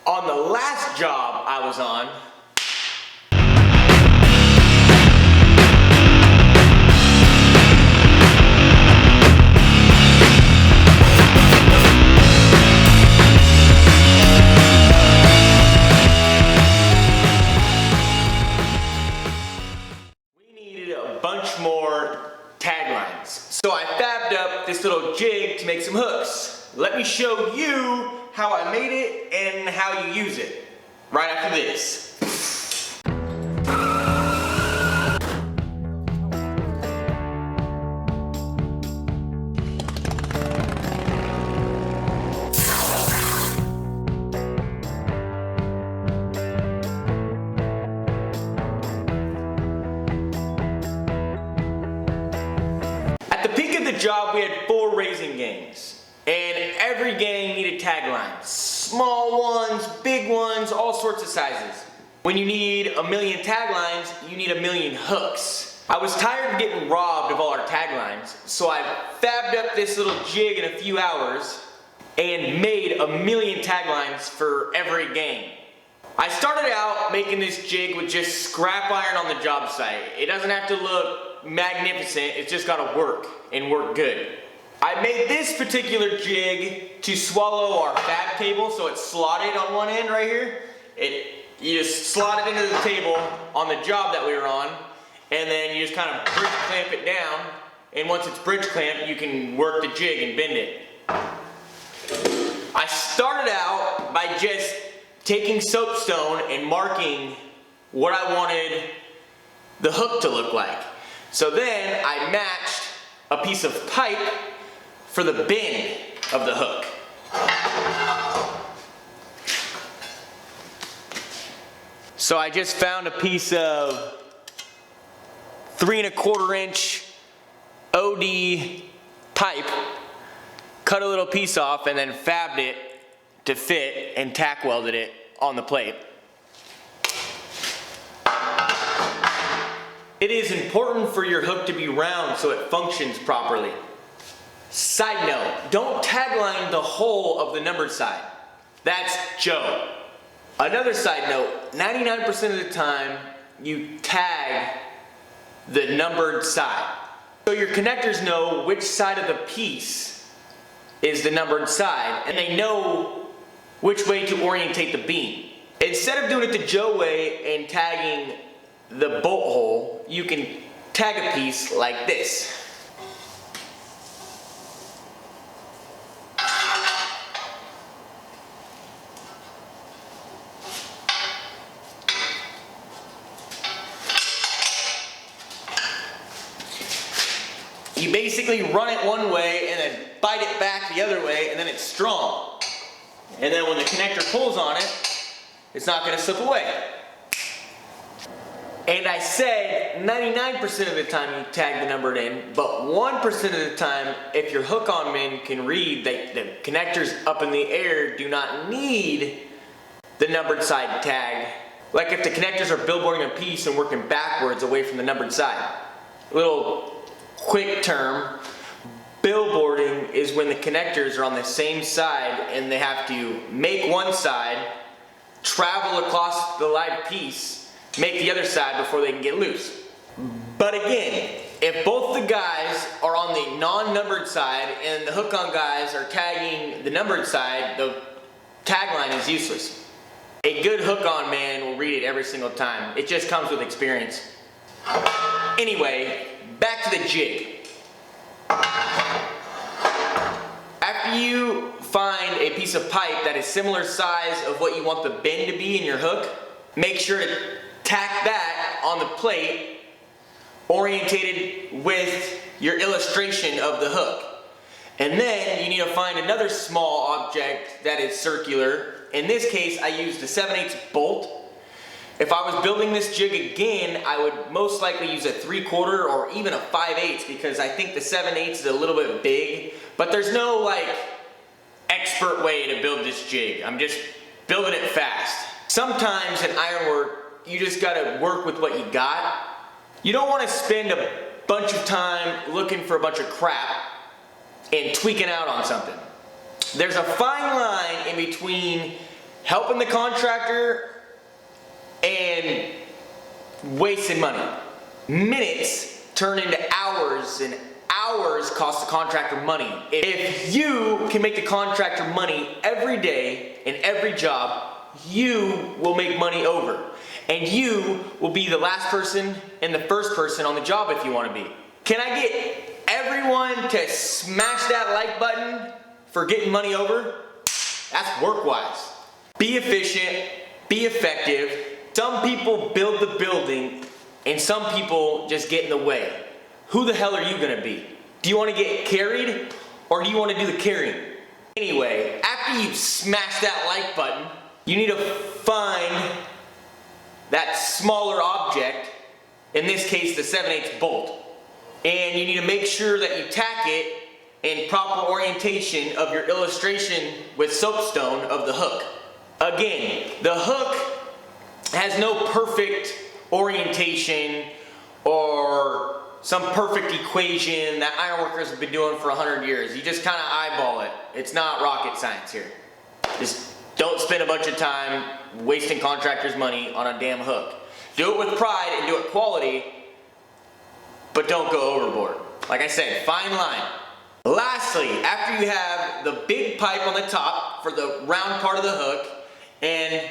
On the last job I was on, we needed a bunch more taglines. So I fabbed up this little jig to make some hooks. Let me show you how I made it and how you use it right after this. At the peak of the job, we had 4 raising gangs, and every gang needed taglines. Small ones, big ones, all sorts of sizes. When you need a million taglines, you need a million hooks. I was tired of getting robbed of all our taglines, so I fabbed up this little jig in a few hours and made a million taglines for every gang. I started out making this jig with just scrap iron on the job site. It doesn't have to look magnificent, it's just gotta work and work good. I made this particular jig to swallow our fab table, so it's slotted on one end right here. You just slot it into the table on the job that we were on, and then you just kind of bridge clamp it down, and once it's bridge clamped, you can work the jig and bend it. I started out by just taking soapstone and marking what I wanted the hook to look like. So then I matched a piece of pipe for the bend of the hook. So I just found a piece of 3 1/4 inch OD pipe, cut a little piece off, and then fabbed it to fit and tack welded it on the plate. It is important for your hook to be round so it functions properly. Side note, don't tagline the whole of the numbered side. That's Joe. Another side note, 99% of the time you tag the numbered side. So your connectors know which side of the piece is the numbered side, and they know which way to orientate the beam. Instead of doing it the Joe way and tagging the bolt hole, you can tag a piece like this. You basically run it one way and then bite it back the other way, and then it's strong. And then when the connector pulls on it, it's not going to slip away. And I said 99% of the time you tag the numbered in, but 1% of the time, if your hook-on men can read that the connectors up in the air do not need the numbered side tag. Like if the connectors are billboarding a piece and working backwards away from the numbered side. Little quick term, billboarding is when the connectors are on the same side and they have to make one side, travel across the live piece, make the other side before they can get loose. But again, if both the guys are on the non-numbered side and the hook-on guys are tagging the numbered side, the tagline is useless. A good hook-on man will read it every single time. It just comes with experience. Anyway, back to the jig. After you find a piece of pipe that is similar size of what you want the bend to be in your hook, make sure to tack that on the plate, orientated with your illustration of the hook. And then you need to find another small object that is circular. In this case, I used a 7/8 bolt. If I was building this jig again, I would most likely use a 3/4 or even a 5/8 because I think the 7/8 is a little bit big. But there's no like expert way to build this jig. I'm just building it fast. Sometimes in ironwork, you just gotta work with what you got. You don't wanna spend a bunch of time looking for a bunch of crap and tweaking out on something. There's a fine line in between helping the contractor and wasting money. Minutes turn into hours, and hours cost the contractor money. If you can make the contractor money every day in every job, you will make money over. And you will be the last person and the first person on the job if you want to be. Can I get everyone to smash that like button for getting money over? That's work-wise. Be efficient, be effective. Some people build the building and some people just get in the way. Who the hell are you gonna be? Do you want to get carried or do you want to do the carrying? Anyway, after you smash that like button, you need to find that smaller object, in this case the 7/8 bolt. And you need to make sure that you tack it in proper orientation of your illustration with soapstone of the hook. Again, the hook has no perfect orientation or some perfect equation that ironworkers have been doing for 100 years. You just kind of eyeball it. It's not rocket science here. Just don't spend a bunch of time wasting contractors' money on a damn hook. Do it with pride and do it quality, but don't go overboard. Like I said, fine line. Lastly, after you have the big pipe on the top for the round part of the hook and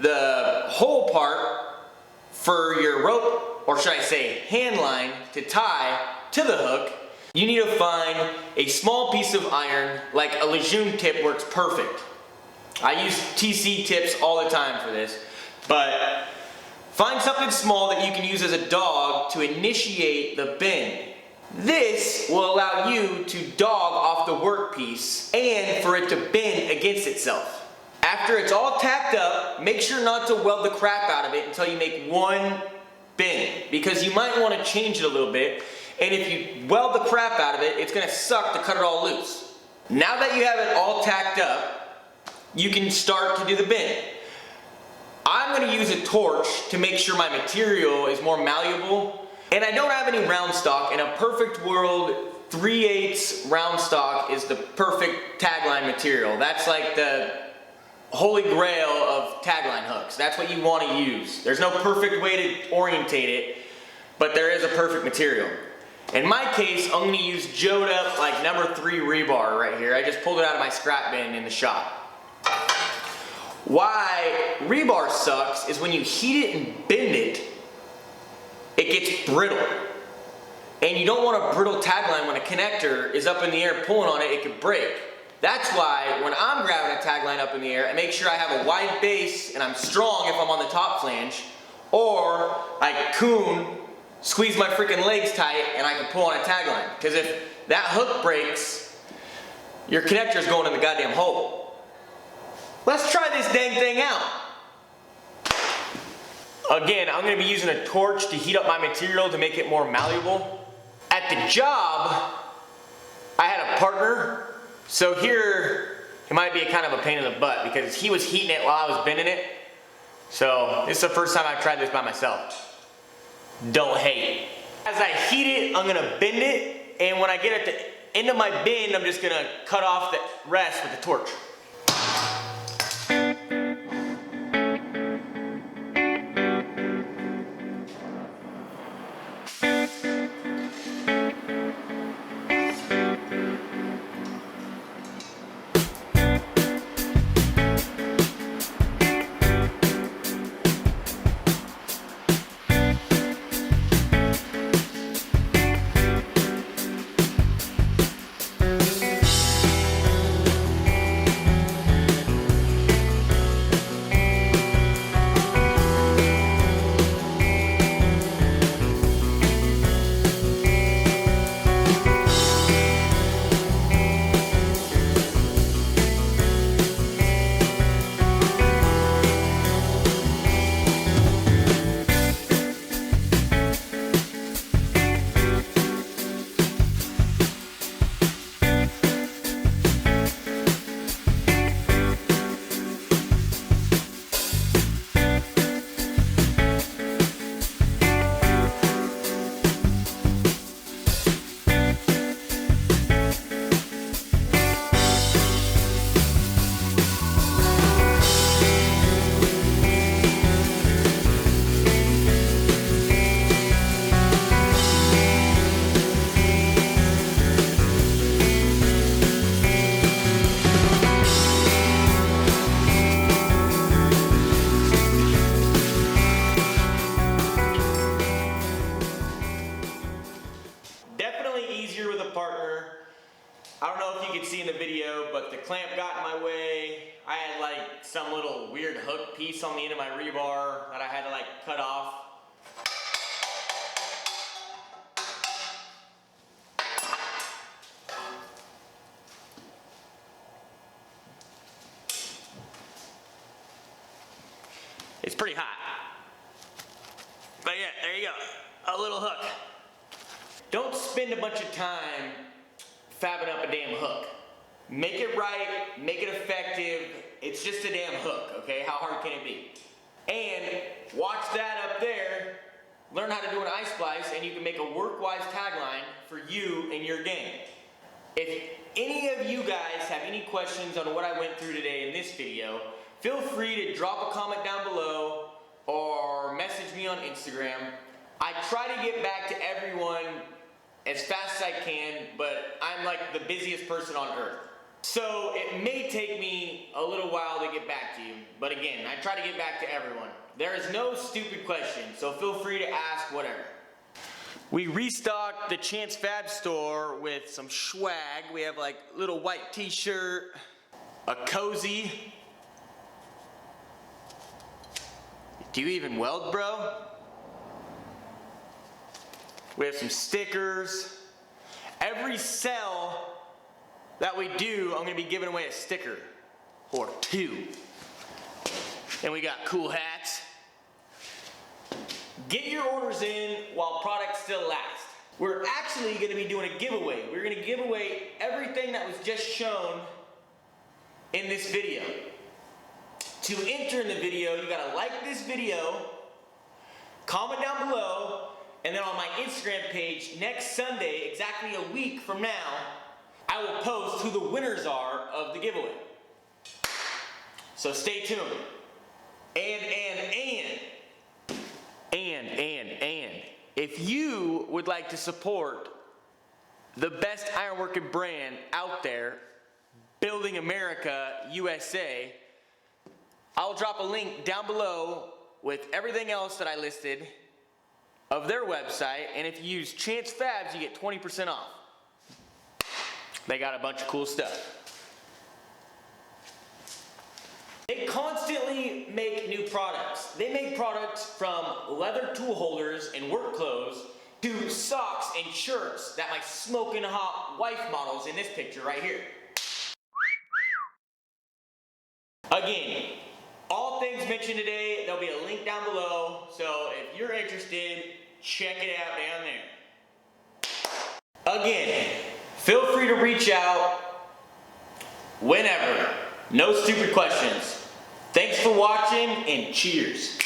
the hole part for your rope, or should I say hand line, to tie to the hook, you need to find a small piece of iron, like a Lejeune tip works perfect. I use TC tips all the time for this, but find something small that you can use as a dog to initiate the bend. This will allow you to dog off the workpiece and for it to bend against itself. After it's all tacked up, make sure not to weld the crap out of it until you make one bend, because you might want to change it a little bit, and if you weld the crap out of it, it's going to suck to cut it all loose. Now that you have it all tacked up, you can start to do the bend. I'm going to use a torch to make sure my material is more malleable. And I don't have any round stock. In a perfect world, 3/8 round stock is the perfect tagline material. That's like the holy grail of tagline hooks. That's what you want to use. There's no perfect way to orientate it, but there is a perfect material. In my case, I'm going to use Joed up like number 3 rebar right here. I just pulled it out of my scrap bin in the shop. Why rebar sucks is when you heat it and bend it, it gets brittle. And you don't want a brittle tagline when a connector is up in the air pulling on it, it could break. That's why when I'm grabbing a tagline up in the air, I make sure I have a wide base and I'm strong if I'm on the top flange, or I coon, squeeze my freaking legs tight and I can pull on a tagline. Because if that hook breaks, your connector's going in the goddamn hole. Let's try this dang thing out. Again, I'm going to be using a torch to heat up my material to make it more malleable. At the job, I had a partner, so here it might be kind of a pain in the butt because he was heating it while I was bending it. So this is the first time I've tried this by myself. Don't hate. As I heat it, I'm going to bend it, and when I get at the end of my bend, I'm just going to cut off the rest with the torch. you could see in the video, but the clamp got in my way. I had like some little weird hook piece on the end of my rebar that I had to like cut off. It's pretty hot. But yeah, there you go, a little hook. Don't spend a bunch of time fabbing up a damn hook. Make it right, make it effective. It's just a damn hook, okay? How hard can it be? And watch that up there. Learn how to do an eye splice and you can make a work-wise tagline for you and your game. If any of you guys have any questions on what I went through today in this video, feel free to drop a comment down below or message me on Instagram. I try to get back to everyone as fast as I can, but I'm like the busiest person on earth. So it may take me a little while to get back to you, but again, I try to get back to everyone. There is no stupid question, so feel free to ask whatever. We restocked the Chance Fab store with some swag. We have like little white t-shirt, a cozy. Do you even weld, bro? We have some stickers. Every sell that we do, I'm gonna be giving away a sticker or two. And we got cool hats. Get your orders in while products still last. We're actually gonna be doing a giveaway. We're gonna give away everything that was just shown in this video. To enter in the video, you gotta like this video, comment down below, and then on my Instagram page next Sunday, exactly a week from now, I will post who the winners are of the giveaway. So stay tuned. And if you would like to support the best ironworking brand out there, Building America USA, I'll drop a link down below with everything else that I listed of their website, and if you use Chance Fabs, you get 20% off. They got a bunch of cool stuff. They constantly make new products. They make products from leather tool holders and work clothes to socks and shirts that my smoking hot wife models in this picture right here. Again, all things mentioned today, there'll be a link down below, so if you're interested, check it out down there. Again, feel free to reach out whenever. No stupid questions. Thanks for watching and cheers.